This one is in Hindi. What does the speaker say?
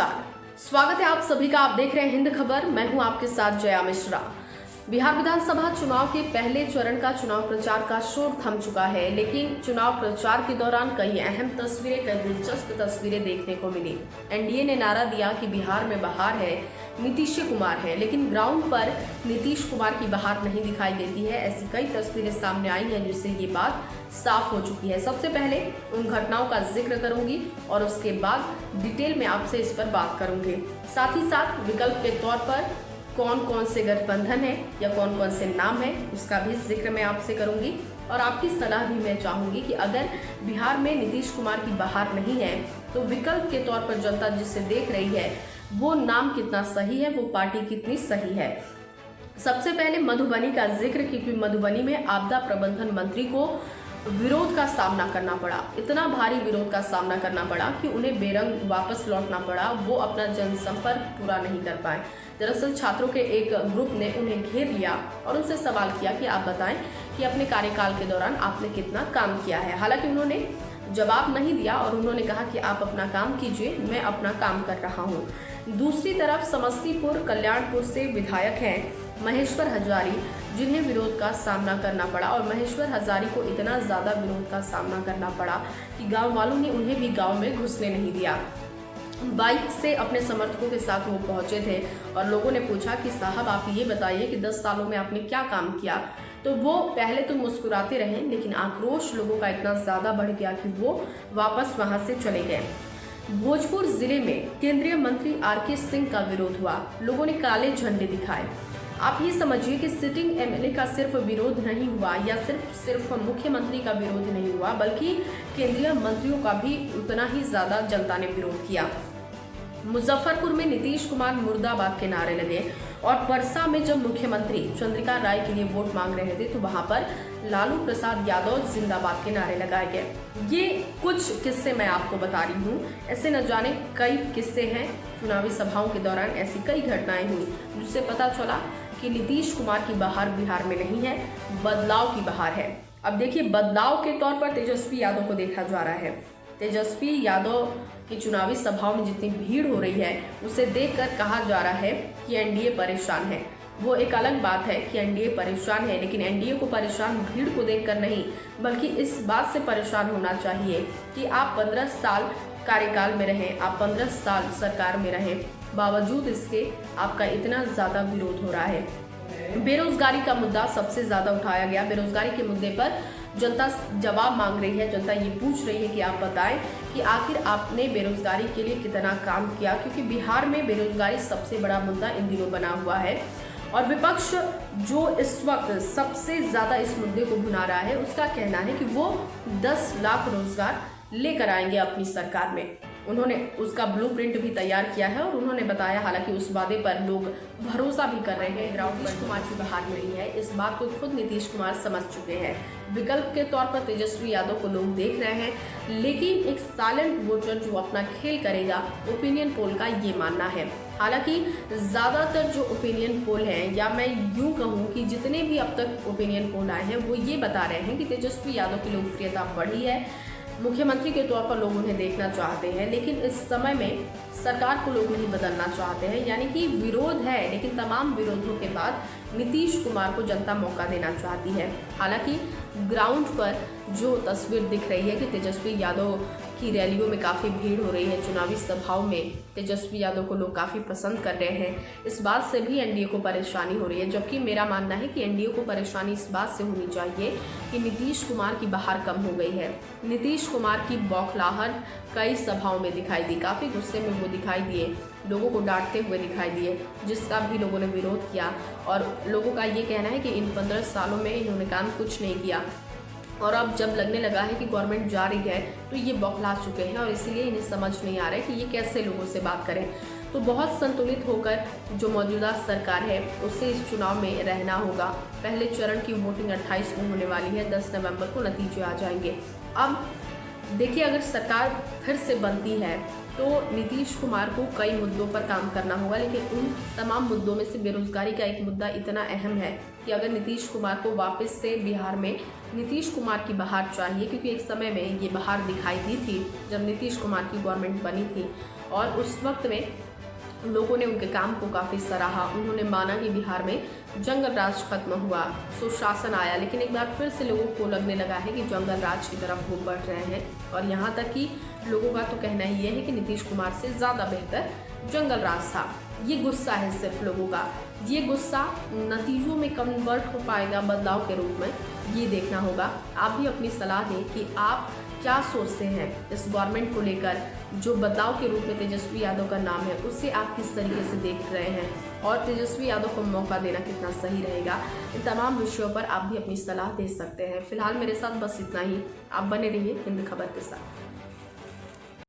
नमस्कार, स्वागत है आप सभी का। आप देख रहे हैं हिंद खबर। मैं हूं आपके साथ जया मिश्रा। बिहार विधानसभा चुनाव के पहले चरण का चुनाव प्रचार का शोर थम चुका है, लेकिन चुनाव प्रचार के दौरान कई अहम तस्वीरें, कई दिलचस्प तस्वीरें देखने को मिली। एनडीए ने नारा दिया कि बिहार में बहार है, नीतीश कुमार है, लेकिन ग्राउंड पर नीतीश कुमार की बहार नहीं दिखाई देती है। ऐसी कई तस्वीरें सामने आई हैं जिससे ये बात साफ हो चुकी है। सबसे पहले उन घटनाओं का जिक्र करूंगी और उसके बाद डिटेल में आपसे इस पर बात करूंगी। साथ ही साथ विकल्प के तौर पर कौन कौन से गठबंधन है या कौन कौन से नाम है उसका भी जिक्र मैं आपसे करूंगी और आपकी सलाह भी मैं चाहूंगी कि अगर बिहार में नीतीश कुमार की बहार नहीं है तो विकल्प के तौर पर जनता जिसे देख रही है वो नाम कितना सही है, वो पार्टी कितनी सही है। सबसे पहले मधुबनी का जिक्र, क्योंकि मधुबनी में आपदा प्रबंधन मंत्री को विरोध का सामना करना पड़ा। इतना भारी विरोध का सामना करना पड़ा कि उन्हें बेरंग वापस लौटना पड़ा। वो अपना जनसंपर्क पूरा नहीं कर पाए। दरअसल छात्रों के एक ग्रुप ने उन्हें घेर लिया और उनसे सवाल किया कि आप बताएं कि अपने कार्यकाल के दौरान आपने कितना काम किया है। हालांकि उन्होंने जवाब नहीं दिया और उन्होंने कहा कि आप अपना काम कीजिए, मैं अपना काम कर रहा हूँ। दूसरी तरफ समस्तीपुर कल्याणपुर से विधायक हैं महेश्वर हजारी, जिन्हें विरोध का सामना करना पड़ा और महेश्वर हजारी को इतना ज़्यादा विरोध का सामना करना पड़ा कि गांव वालों ने उन्हें भी गांव में घुसने नहीं दिया। बाइक से अपने समर्थकों के साथ वो पहुंचे थे और लोगों ने पूछा कि साहब आप ये बताइए कि 10 सालों में आपने क्या काम किया। तो वो पहले तो मुस्कुराते रहे, लेकिन आक्रोश लोगों का इतना ज़्यादा बढ़ गया कि वो वापस वहाँ से चले गए। भोजपुर जिले में केंद्रीय मंत्री आर.के. सिंह का विरोध हुआ। लोगों ने काले झंडे दिखाए। आप ये समझिए कि सिटिंग एमएलए का सिर्फ विरोध नहीं हुआ या सिर्फ मुख्यमंत्री का विरोध नहीं हुआ, बल्कि केंद्रीय मंत्रियों का भी उतना ही ज्यादा जनता ने विरोध किया। मुजफ्फरपुर में नीतीश कुमार मुर्दाबाद के नारे लगे और परसा में जब मुख्यमंत्री चंद्रिका राय के लिए वोट मांग रहे थे तो वहां पर लालू प्रसाद यादव जिंदाबाद के नारे लगाए गए। ये कुछ किस्से मैं आपको बता रही हूँ, ऐसे न जाने कई किस्से हैं। चुनावी सभाओं के दौरान ऐसी कई घटनाएं हुई जिससे पता चला कि नीतीश कुमार की बहार बिहार में नहीं है, बदलाव की बहार है। अब देखिए, बदलाव के तौर पर तेजस्वी यादव को देखा जा रहा है। तेजस्वी यादव की चुनावी सभाओं में जितनी भीड़ हो रही है उसे देखकर कहा जा रहा है कि एनडीए परेशान है। वो एक अलग बात है कि एनडीए परेशान है, लेकिन एनडीए को परेशान भीड़ को देखकर नहीं, बल्कि इस बात से परेशान होना चाहिए कि आप 15 साल कार्यकाल में रहें, आप 15 साल सरकार में रहें, बावजूद इसके आपका इतना ज़्यादा विरोध हो रहा है। बेरोजगारी का मुद्दा सबसे ज़्यादा उठाया गया। बेरोजगारी के मुद्दे पर जनता जवाब मांग रही है। जनता ये पूछ रही है कि आप बताएं कि आखिर आपने बेरोजगारी के लिए कितना काम किया, क्योंकि बिहार में बेरोजगारी सबसे बड़ा मुद्दा इन दिनों बना हुआ है और विपक्ष जो इस वक्त सबसे ज़्यादा इस मुद्दे को भुना रहा है उसका कहना है कि वो 10 लाख रोजगार लेकर आएंगे अपनी सरकार में। उन्होंने उसका ब्लूप्रिंट भी तैयार किया है और उन्होंने बताया, हालांकि उस वादे पर लोग भरोसा भी कर रहे हैं। ग्राउंड पर कुमार की बहार नहीं है, इस बात को खुद नीतीश कुमार समझ चुके हैं। विकल्प के तौर पर तेजस्वी यादव को लोग देख रहे हैं, लेकिन एक साइलेंट वोटर जो अपना खेल करेगा, ओपिनियन पोल का ये मानना है। हालांकि ज़्यादातर जो ओपिनियन पोल हैं, या मैं यूँ कहूँ कि जितने भी अब तक ओपिनियन पोल आए हैं, वो ये बता रहे हैं कि तेजस्वी यादव की लोकप्रियता बढ़ी है। मुख्यमंत्री के तौर पर लोग उन्हें देखना चाहते हैं, लेकिन इस समय में सरकार को लोग नहीं बदलना चाहते हैं। यानी कि विरोध है, लेकिन तमाम विरोधों के बाद नीतीश कुमार को जनता मौका देना चाहती है। हालांकि ग्राउंड पर जो तस्वीर दिख रही है कि तेजस्वी यादव की रैलियों में काफ़ी भीड़ हो रही है, चुनावी सभाओं में तेजस्वी यादव को लोग काफ़ी पसंद कर रहे हैं, इस बात से भी एनडीए को परेशानी हो रही है। जबकि मेरा मानना है कि एनडीए को परेशानी इस बात से होनी चाहिए कि नीतीश कुमार की बहार कम हो गई है। नीतीश कुमार की बौखलाहट कई सभाओं में दिखाई दी, काफ़ी गुस्से में वो दिखाई दिए, लोगों को डांटते हुए दिखाई दिए, जिसका भी लोगों ने विरोध किया। और लोगों का ये कहना है कि इन 15 सालों में इन्होंने काम कुछ नहीं किया और अब जब लगने लगा है कि गवर्नमेंट जा रही है तो ये बौखला चुके हैं और इसीलिए इन्हें समझ नहीं आ रहा है कि ये कैसे लोगों से बात करें। तो बहुत संतुलित होकर जो मौजूदा सरकार है उससे इस चुनाव में रहना होगा। पहले चरण की वोटिंग 28 को होने वाली है, 10 नवंबर को नतीजे आ जाएंगे। अब देखिए, अगर सरकार फिर से बनती है तो नीतीश कुमार को कई मुद्दों पर काम करना होगा, लेकिन उन तमाम मुद्दों में से बेरोजगारी का एक मुद्दा इतना अहम है कि अगर नीतीश कुमार को वापस से बिहार में नीतीश कुमार की बहार चाहिए, क्योंकि एक समय में ये बहार दिखाई दी थी जब नीतीश कुमार की गवर्नमेंट बनी थी और उस वक्त में लोगों ने उनके काम को काफ़ी सराहा। उन्होंने माना कि बिहार में जंगल राज खत्म हुआ, सुशासन आया, लेकिन एक बार फिर से लोगों को लगने लगा है कि जंगल राज की तरफ वो बढ़ रहे हैं। और यहाँ तक कि लोगों का तो कहना ये है कि नीतीश कुमार से ज़्यादा बेहतर जंगल राज था। ये गुस्सा है सिर्फ लोगों का, ये गुस्सा नतीजों में कन्वर्ट हो पाएगा बदलाव के रूप में, ये देखना होगा। आप भी अपनी सलाह दें कि आप क्या सोचते हैं इस गवर्नमेंट को लेकर, जो बदलाव के रूप में तेजस्वी यादव का नाम है, उसे आप किस तरीके से देख रहे हैं और तेजस्वी यादव को मौका देना कितना सही रहेगा। इन तमाम विषयों पर आप भी अपनी सलाह दे सकते हैं। फिलहाल मेरे साथ बस इतना ही। आप बने रहिए हिंद खबर के साथ।